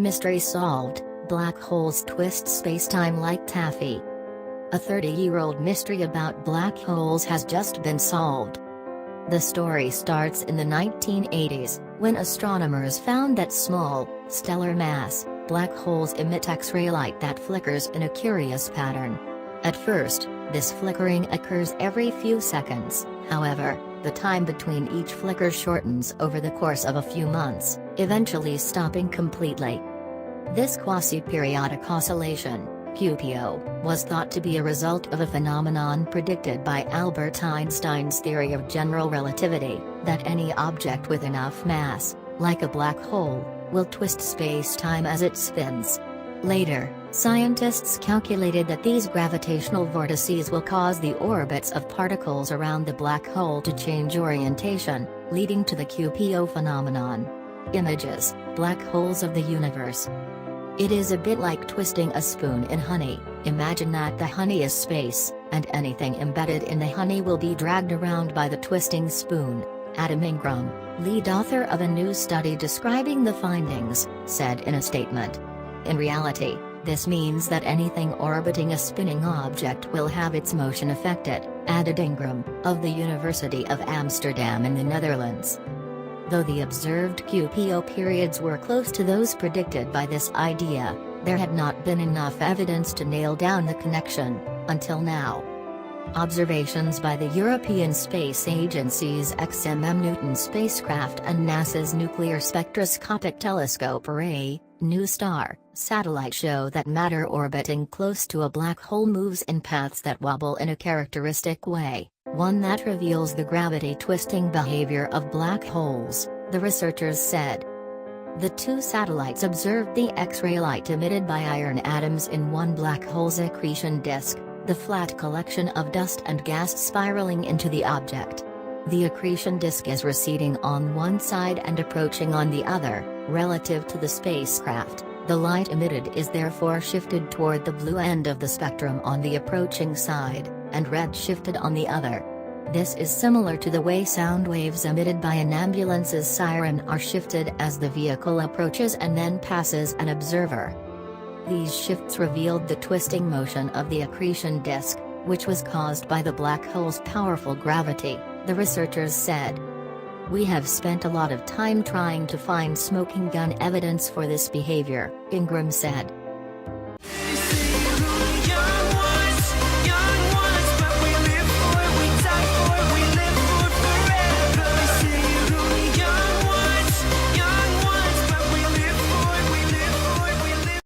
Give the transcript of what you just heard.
Mystery solved, black holes twist spacetime like taffy. A 30-year-old mystery about black holes has just been solved. The story starts in the 1980s, when astronomers found that small, stellar mass, black holes emit X-ray light that flickers in a curious pattern. At first, this flickering occurs every few seconds, however, the time between each flicker shortens over the course of a few months, eventually stopping completely. This quasi-periodic oscillation, QPO, was thought to be a result of a phenomenon predicted by Albert Einstein's theory of general relativity, that any object with enough mass, like a black hole, will twist space-time as it spins. Later, scientists calculated that these gravitational vortices will cause the orbits of particles around the black hole to change orientation, leading to the QPO phenomenon. Images: black holes of the universe. It is a bit like twisting a spoon in honey. Imagine that the honey is space, and anything embedded in the honey will be dragged around by the twisting spoon. Adam Ingram, lead author of a new study describing the findings, said in a statement. In reality, this means that anything orbiting a spinning object will have its motion affected, added Ingram, of the University of Amsterdam in the Netherlands. Though the observed QPO periods were close to those predicted by this idea, there had not been enough evidence to nail down the connection, until now. Observations by the European Space Agency's XMM Newton spacecraft and NASA's Nuclear Spectroscopic Telescope Array, NuSTAR, satellite show that matter orbiting close to a black hole moves in paths that wobble in a characteristic way, one that reveals the gravity-twisting behavior of black holes, the researchers said. The two satellites observed the X-ray light emitted by iron atoms in one black hole's accretion disk, the flat collection of dust and gas spiraling into the object. The accretion disk is receding on one side and approaching on the other, relative to the spacecraft. The light emitted is therefore shifted toward the blue end of the spectrum on the approaching side, and red shifted on the other. This is similar to the way sound waves emitted by an ambulance's siren are shifted as the vehicle approaches and then passes an observer. These shifts revealed the twisting motion of the accretion disk, which was caused by the black hole's powerful gravity, the researchers said. We have spent a lot of time trying to find smoking gun evidence for this behavior, Ingram said.